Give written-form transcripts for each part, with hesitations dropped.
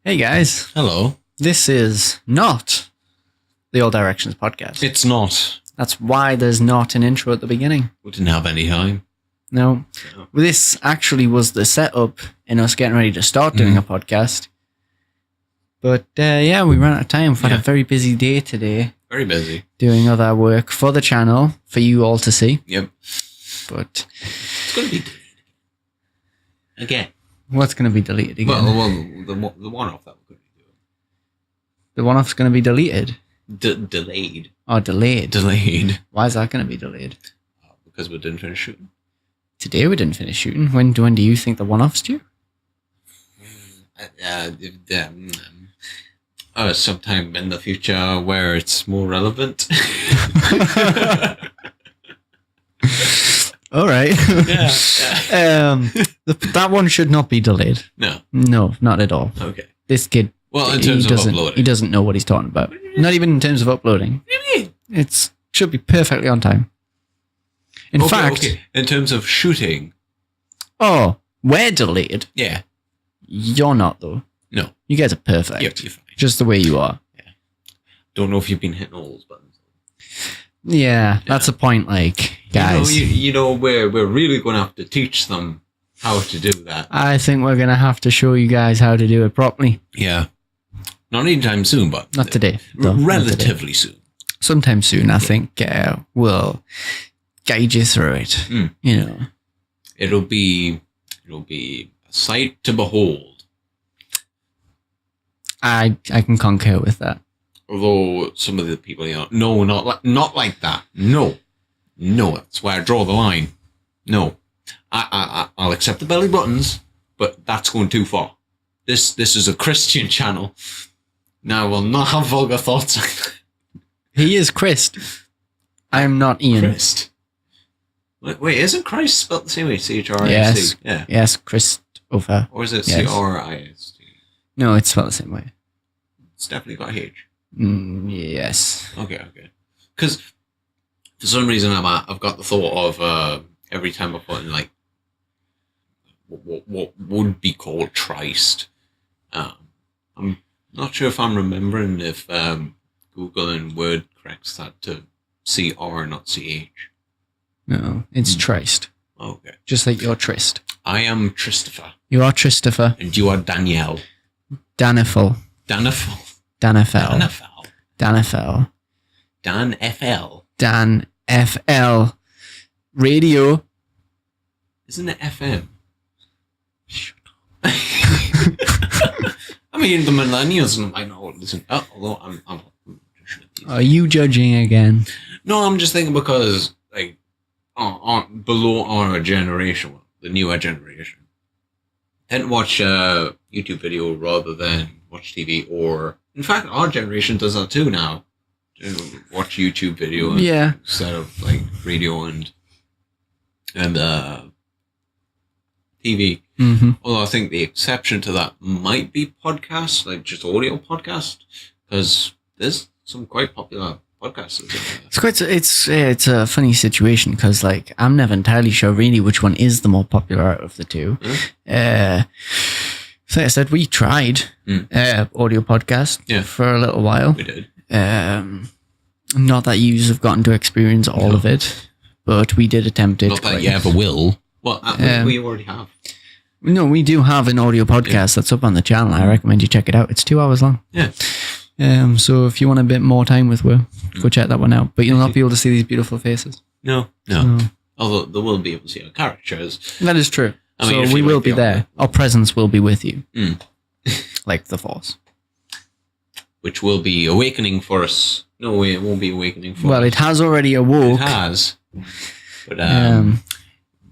Hey guys, Hello. this is not the All Directions podcast. It's not. That's why there's not an intro at the beginning. We didn't have any time. No. No. This actually was the setup in us getting ready to start doing a podcast. But yeah, we ran out of time. We've had a very busy day today. Very busy. Doing other work for the channel, for you all to see. Yep. But it's going to be deleted again. What's going to be deleted again? Well, the one-off that we're going to be doing. The one-off's going to be deleted? Delayed. Oh, delayed. Delayed. Why is that going to be delayed? Because we didn't finish shooting. Today we didn't finish shooting. When do you think the one-off's due? Sometime in the future where it's more relevant. All right. Yeah. That one should not be delayed. No, not at all. Okay. This kid, Well, in terms of uploading. he doesn't know what he's talking about. Not even in terms of uploading. It should be perfectly on time. In fact, in terms of shooting. Oh, we're delayed. Yeah. You're not though. No. You guys are perfect. Yep, you're fine. Just the way you are. Yeah. Don't know if you've been hitting all those buttons. Yeah, that's the point. Like, guys, you know, we're really going to have to teach them how to do that. I think we're gonna have to show you guys how to do it properly. Yeah. Not anytime soon, but not today. Though. Relatively soon. Sometime soon, I think we'll guide you through it. You know, it'll be a sight to behold. I can concur with that. Although some of the people, no, not like that. No, that's where I draw the line. No, I'll accept the belly buttons, but that's going too far. This is a Christian channel. Now I will not have vulgar thoughts. He is Christ. I am not Ian. Christ. Wait, isn't Christ spelled the same way? C-H-R-I-S-T? Yes. Yeah. Yes, Christopher. Or is it Yes. C-R-I-S-T? No, it's spelled the same way. It's definitely got H. Yes. Okay. Because for some reason I've got the thought of every time I put in like what would be called Christ. I'm not sure if I'm remembering if Google and Word corrects that to C-R, not C-H. No, it's Trist. Okay. Just like you're Trist. I am Christopher. You are Christopher. And you are Danielle. Danifel. Danifel. Danifel. Danifel. Danifel. Dan FL. Dan FL. Radio. Isn't it FM? Shut up. I mean, the millennials might not listen. Although I'm Are you judging again? No, I'm just thinking because like below our generation, the newer generation, tend to watch YouTube video rather than watch TV. Or in fact, our generation does that too now. Watch YouTube video instead of like radio and TV. Mm-hmm. Although I think the exception to that might be podcasts, like just audio podcasts, because there's some quite popular podcasts. It's a funny situation because like I'm never entirely sure really which one is the more popular out of the two. So I said we tried audio podcast for a little while. We did. Not that you have gotten to experience all of it, but we did attempt it. Not that you ever will. Well, we already have. No, we do have an audio podcast that's up on the channel. I recommend you check it out. It's 2 hours long. Yeah. So if you want a bit more time with Will, go check that one out. But you'll not be able to see these beautiful faces. No. Although they will be able to see our characters. That is true. I mean, so we will be there. Our presence will be with you. Like the Force. Which will be awakening for us. No, it won't be awakening for us. Well, it has already awoke. It has. But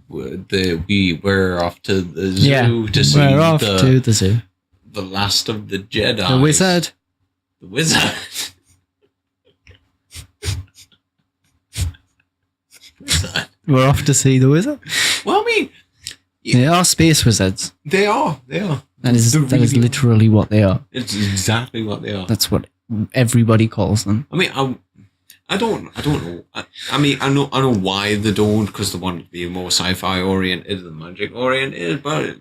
we're off to the zoo to see the zoo. The last of the Jedi. The wizard. The wizard. We're off to see the wizard. Well, I mean, they are space wizards. They are. That is literally what they are. It's exactly what they are. That's what everybody calls them. I mean, I don't know. I mean, I know why they don't, because they want to be more sci-fi oriented than magic oriented, but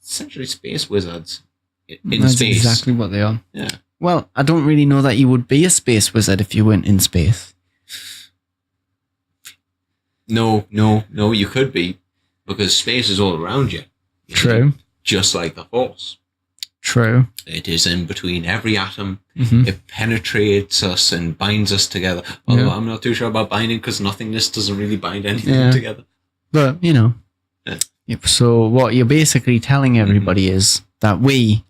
essentially space wizards. in That's space. exactly what they are. Yeah. Well, I don't really know that you would be a space wizard if you weren't in space. No, you could be, because space is all around you. True. Just like the Force. True. It is in between every atom. Mm-hmm. It penetrates us and binds us together. Although Yeah. I'm not too sure about binding, because nothingness doesn't really bind anything together. But, you know. Yeah. Yep. So what you're basically telling everybody is that we,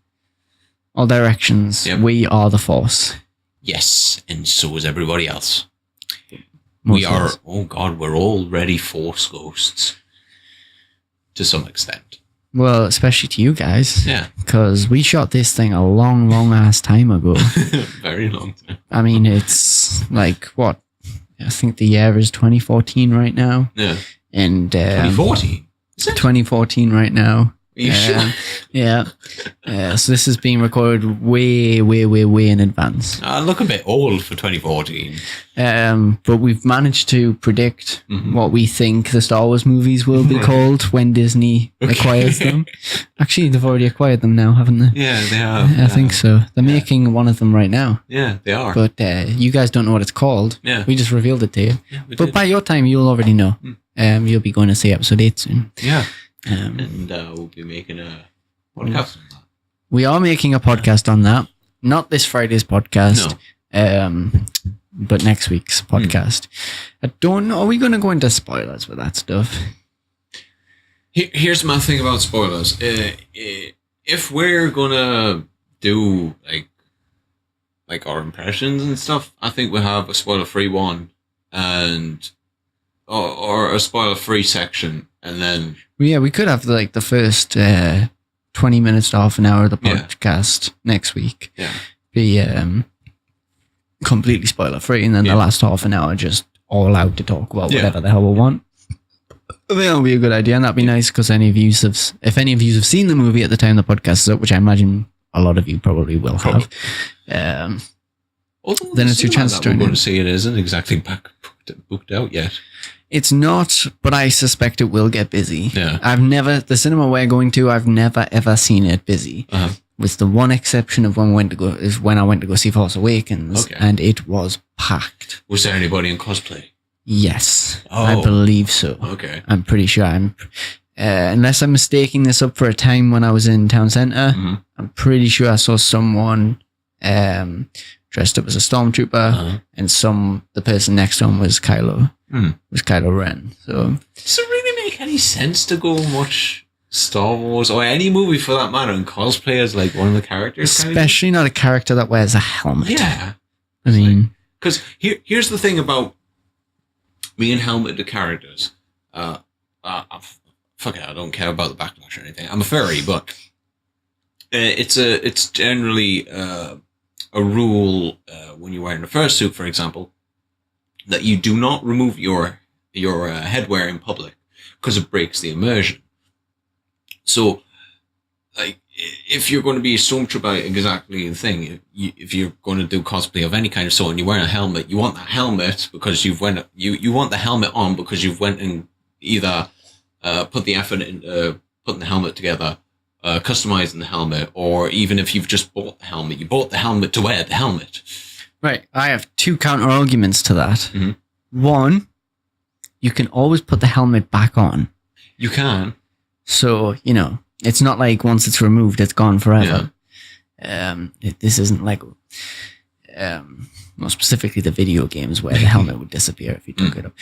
all directions, we are the Force. Yes, and so is everybody else. Most we of are, us. oh God, we're already Force ghosts. To some extent. Well, especially to you guys. Yeah. Because we shot this thing a long, long ass time ago. Very long time. I mean, it's like, what? I think the year is 2014 right now. Yeah. And 2014? 2014 right now. Are you sure? Yeah. So this is being recorded way, way, way, way in advance. I look a bit old for 2014. But we've managed to predict what we think the Star Wars movies will be called when Disney acquires them. Actually, they've already acquired them now, haven't they? Yeah, they are. I think so. They're making one of them right now. Yeah, they are. But you guys don't know what it's called. Yeah. We just revealed it to you. Yeah, we But did. by your time, you'll already know. You'll be going to see episode 8 soon. Yeah. And we'll be making a podcast on that. We are making a podcast on that. Not this Friday's podcast. But next week's podcast. I don't know. Are we going to go into spoilers with that stuff? Here's my thing about spoilers. If we're gonna do like our impressions and stuff, I think we'll have a spoiler-free one and or a spoiler-free section, and then Yeah, we could have like the first 20 minutes to half an hour of the podcast next week. Yeah. Be completely spoiler free, and then the last half an hour just all out to talk about whatever the hell we want. I think that'll be a good idea, and that'd be nice because if any of you have seen the movie at the time the podcast is up, which I imagine a lot of you probably will have, then it's your chance to we're join going in. to see it isn't exactly booked out yet. It's not, but I suspect it will get busy. Yeah. The cinema we're going to, I've never ever seen it busy. With the one exception of when I went to go see Force Awakens, and it was packed. Was there anybody in cosplay? Yes, I believe so. Okay. I'm pretty sure. Unless I'm mistaking this up for a time when I was in town center, I'm pretty sure I saw someone dressed up as a stormtrooper, and the person next to him was Kylo. Was Kylo Ren. So does it really make any sense to go and watch Star Wars or any movie for that matter and cosplay as like one of the characters? Especially not a character that wears a helmet. Yeah. I mean, because here's the thing about being helmeted characters. Fuck it, I don't care about the backlash or anything. I'm a furry, but it's generally a rule when you're wearing a fursuit, for example, that you do not remove your headwear in public because it breaks the immersion. So, like, if you're going to be a stormtrooper, exactly the thing. If you're going to do cosplay of any kind of sort and you're wearing a helmet, you want that helmet because you want the helmet on because you've went and either put the effort into putting the helmet together, customizing the helmet, or even if you've just bought the helmet, you bought the helmet to wear the helmet. right. I have two counter arguments to that. One, you can always put the helmet back on. You can. So, it's not like once it's removed, it's gone forever. This isn't like, more specifically the video games where the helmet would disappear if you took it up.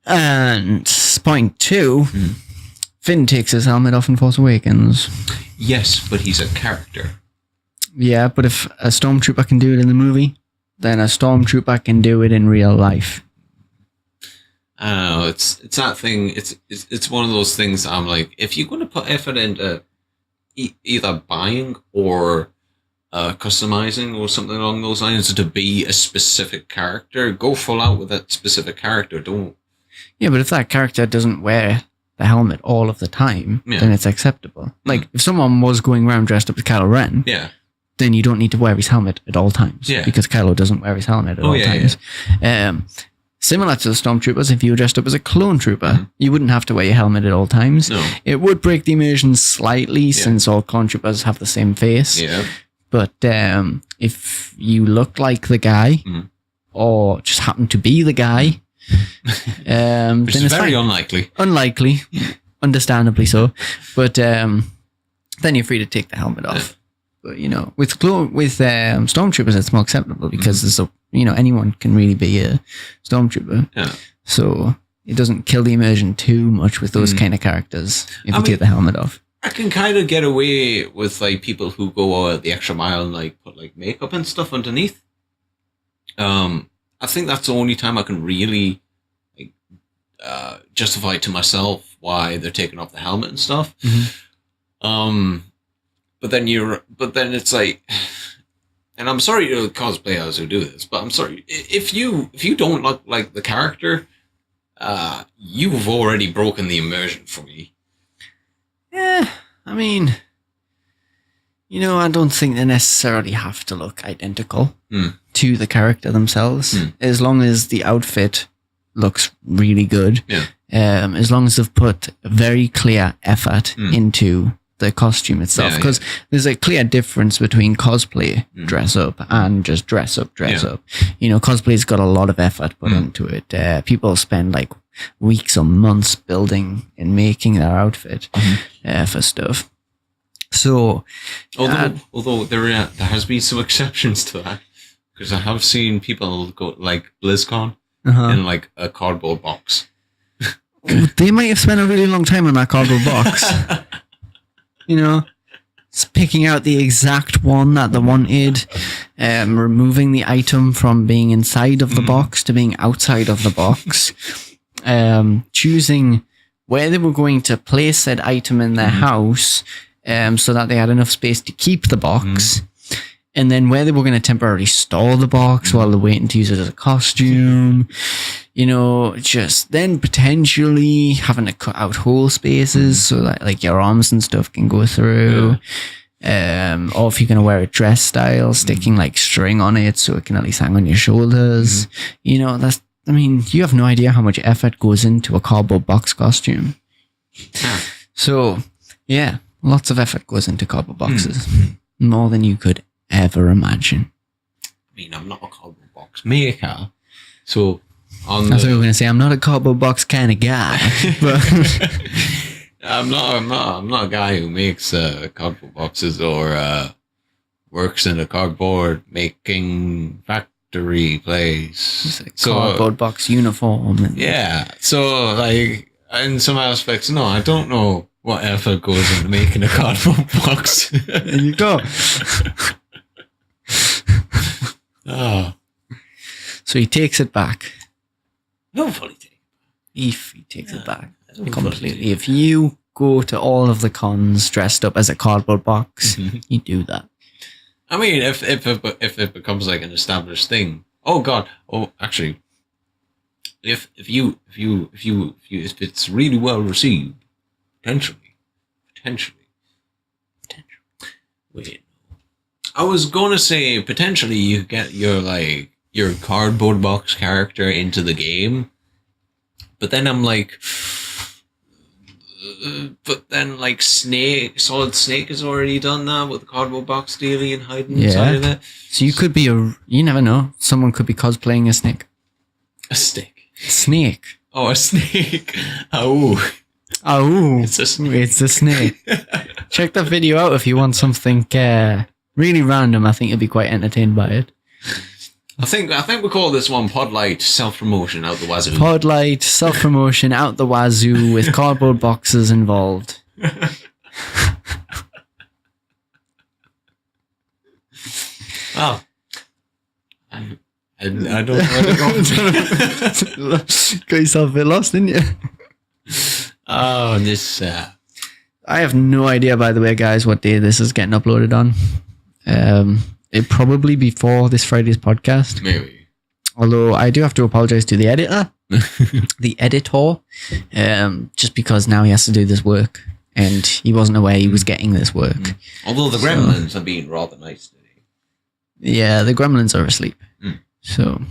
And point two, Finn takes his helmet off in Force Awakens. Yes, but he's a character. Yeah, but if a stormtrooper can do it in the movie, then a stormtrooper can do it in real life. I don't know. It's that thing. It's one of those things. I'm like, if you're going to put effort into either buying or customizing or something along those lines to be a specific character, go full out with that specific character. Don't. Yeah, but if that character doesn't wear the helmet all of the time, then it's acceptable. Like, if someone was going around dressed up as Kylo Ren, then you don't need to wear his helmet at all times. Yeah. Because Kylo doesn't wear his helmet at all times. similar to the Stormtroopers, if you were dressed up as a clone trooper, you wouldn't have to wear your helmet at all times. No. It would break the immersion slightly since all clone troopers have the same face. Yeah. But if you look like the guy or just happen to be the guy, Which then is it's very fine. unlikely. Unlikely, understandably so. But then you're free to take the helmet off. But with stormtroopers, it's more acceptable because there's anyone can really be a stormtrooper. Yeah. So it doesn't kill the immersion too much with those kind of characters if you take the helmet off. I can kind of get away with like people who go the extra mile and like put like makeup and stuff underneath. I think that's the only time I can really like justify to myself why they're taking off the helmet and stuff. But then it's like, and I'm sorry to cosplayers who do this, but I'm sorry if you don't look like the character, you've already broken the immersion for me. Yeah, I mean, I don't think they necessarily have to look identical to the character themselves, as long as the outfit looks really good. Yeah. As long as they've put very clear effort into the costume itself, because there's a clear difference between cosplay dress up and just dress up. Cosplay's got a lot of effort put into it. People spend like weeks or months building and making their outfit for stuff. So, although there has been some exceptions to that, because I have seen people go like BlizzCon in like a cardboard box. They might have spent a really long time on that cardboard box. It's picking out the exact one that they wanted, removing the item from being inside of the box to being outside of the box, choosing where they were going to place said item in their house so that they had enough space to keep the box, and then where they were going to temporarily store the box while they're waiting to use it as a costume. Just then potentially having to cut out whole spaces so that like your arms and stuff can go through. Or if you're going to wear a dress style, sticking like string on it so it can at least hang on your shoulders. You have no idea how much effort goes into a cardboard box costume. So, yeah, lots of effort goes into cardboard boxes. More than you could ever imagine. I mean, I'm not a cardboard box maker, so that's what we were going to say. I'm not a cardboard box kind of guy, but I'm not a guy who makes cardboard boxes or works in a cardboard making factory place. It's a cardboard box uniform. So like in some aspects, no, I don't know what effort goes into making a cardboard box. There you go. So he takes it back. No, fully take it. If he takes it back completely. If you go to all of the cons dressed up as a cardboard box, you do that. I mean, if it becomes like an established thing. Oh God. Oh, actually, if it's really well received, potentially. Wait, I was gonna say potentially you get your cardboard box character into the game, but then I'm like, Solid Snake has already done that with the cardboard box dealing and hiding inside of it. So you could be you never know. Someone could be cosplaying a snake. A stick. Snake. Oh, a snake. Oh. It's a snake. It's a snake. Check that video out if you want something really random. I think you'll be quite entertained by it. I think we call this one PodLite self-promotion out the wazoo. PodLite self-promotion out the wazoo with cardboard boxes involved. Oh. I don't know where to go. Got yourself a bit lost, didn't you? Oh, this... I have no idea, by the way, guys, what day this is getting uploaded on. It probably before this Friday's podcast. Maybe. Although I do have to apologize to the editor. Just because now he has to do this work. And he wasn't aware he was getting this work. Although the gremlins are being rather nice today. Yeah, the gremlins are asleep. So...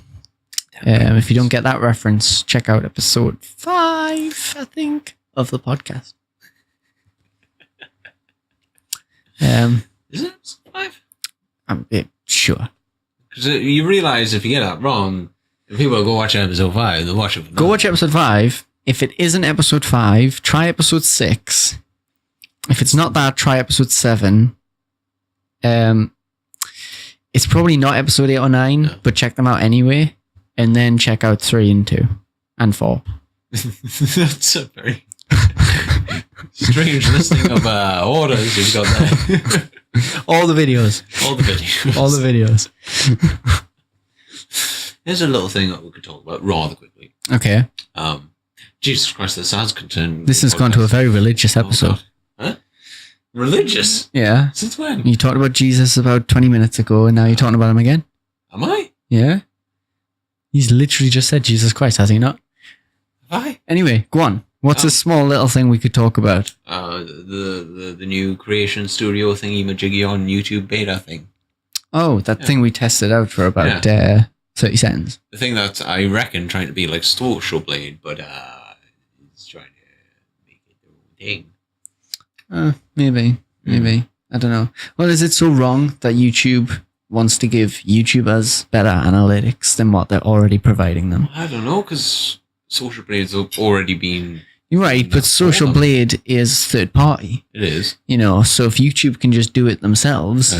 If you don't get that reference, check out episode 5, I think, of the podcast. Is it episode 5? I'm sure. Because you realise if you get that wrong, if people go watch episode 5, they'll watch it. Go watch episode 5. If it isn't episode 5, try episode 6. If it's not that, try episode 7. It's probably not episode 8 or 9, but check them out anyway. And then check out 3 and 2 and 4. That's a very strange listing of orders you've got there. All the videos. All the videos. All the videos. Here's a little thing that we could talk about rather quickly. Okay. Jesus Christ, this has concerned. This has gone to a very religious episode. Huh? Religious? Yeah. Since when? You talked about Jesus about 20 minutes ago, and now you're talking about him again? Am I? Yeah. He's literally just said Jesus Christ, has he not? Have I? Anyway, go on. What's a small little thing we could talk about? The new creation studio thingy-majiggy on YouTube beta thing. Oh, that thing we tested out for about 30 seconds. The thing that I reckon trying to be like Social Blade, but it's trying to make it their own thing. Maybe. I don't know. Well, is it so wrong that YouTube wants to give YouTubers better analytics than what they're already providing them? I don't know, because Social Blade's already been... You're right, but Social Blade is third party. It is. So if YouTube can just do it themselves,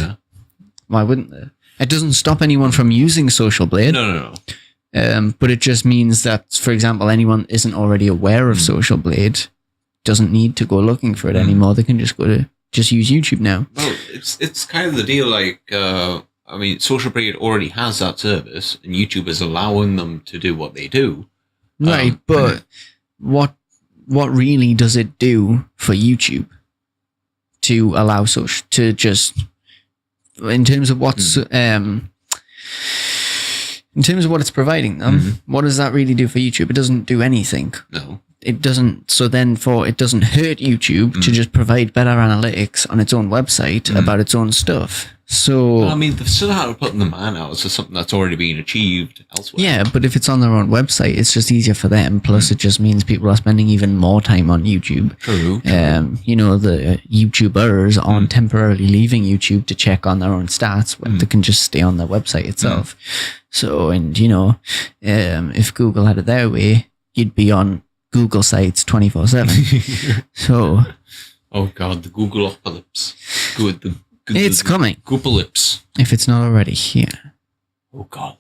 why wouldn't they? It doesn't stop anyone from using Social Blade. No. But it just means that, for example, anyone isn't already aware of Social Blade doesn't need to go looking for it anymore. They can just just use YouTube now. Well, it's kind of the deal. Like, Social Blade already has that service, and YouTube is allowing them to do what they do. Right, but what really does it do for YouTube to allow to just in terms of what's in terms of what it's providing them? What does that really do for YouTube? It doesn't do anything. No. It doesn't. So then, it doesn't hurt YouTube to just provide better analytics on its own website about its own stuff. So they've still had to put the man out to something that's already been achieved elsewhere. Yeah, but if it's on their own website, it's just easier for them. Plus, it just means people are spending even more time on YouTube. True. The YouTubers aren't temporarily leaving YouTube to check on their own stats when they can just stay on their website itself. So, if Google had it their way, you'd be on Google sites 24/7. So, oh God, the Google apocalypse. It's coming. Goopalypse. If it's not already here. Oh God.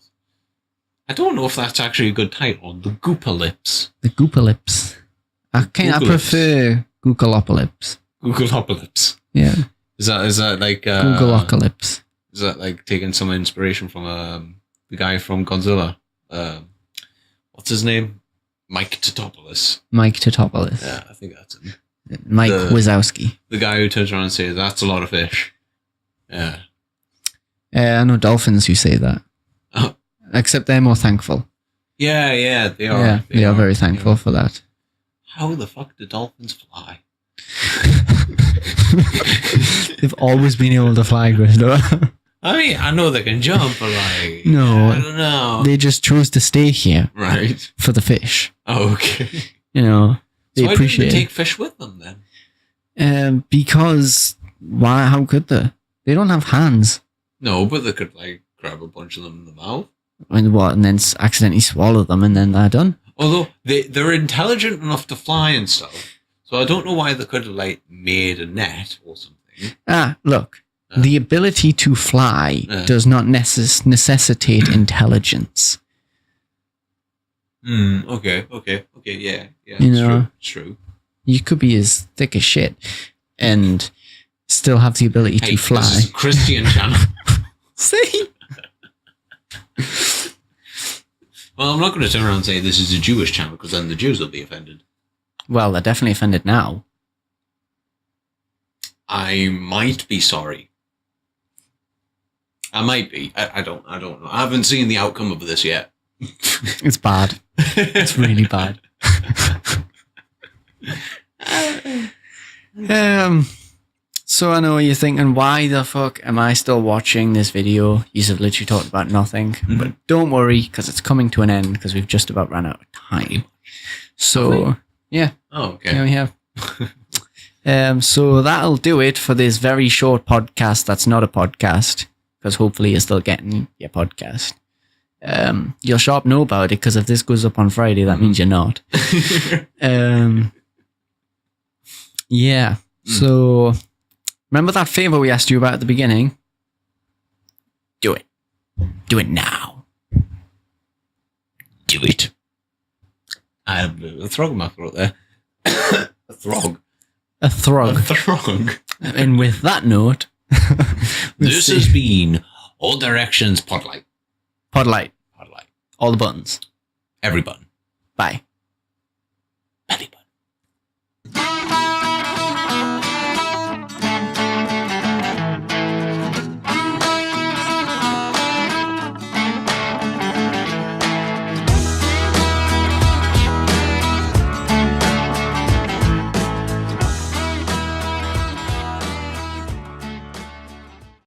I don't know if that's actually a good title. The Goopalypse. The Goopalypse. I prefer Googleopolypse. Googleopolypse. Yeah. Is that like Googleocalypse? Is that like taking some inspiration from the guy from Godzilla? What's his name? Mike Totopoulos. Yeah, I think that's him. Mike Wazowski. The guy who turns around and says, "That's a lot of fish." Yeah. I know dolphins who say that. Oh. Except they're more thankful. Yeah, they are. Yeah, they are very thankful for that. How the fuck do dolphins fly? They've always been able to fly, Gristo. I know they can jump, but no, I don't know. They just chose to stay here, right, for the fish. Oh, okay. They so appreciate. Why didn't they take fish with them then? Because why? How could they? They don't have hands. No, but they could grab a bunch of them in the mouth. And then accidentally swallow them, and then they're done. Although they're intelligent enough to fly and stuff, so I don't know why they could have made a net or something. Look, the ability to fly does not necessitate intelligence. Okay, yeah. It's true. You could be as thick as shit and still have the ability to fly. This is a Christian channel. See? Well, I'm not going to turn around and say this is a Jewish channel, because then the Jews will be offended. Well, they're definitely offended now. I might be sorry. I might be. I don't know. I haven't seen the outcome of this yet. It's bad. It's really bad. So I know you're thinking, why the fuck am I still watching this video? You've literally talked about nothing. But don't worry, because it's coming to an end, because we've just about run out of time. So, yeah. Oh, okay. Yeah, we have. So that'll do it for this very short podcast that's not a podcast, because hopefully you're still getting your podcast. You'll sharp know about it, because if this goes up on Friday, that means you're not. Yeah. So remember that favor we asked you about at the beginning? Do it. Do it now. Do it. I have a throg in my throat there. A throg. A throg. A throg. And with that note, this has been All Directions PodLite. PodLite. PodLite. All the buttons. Every button. Bye. Every button.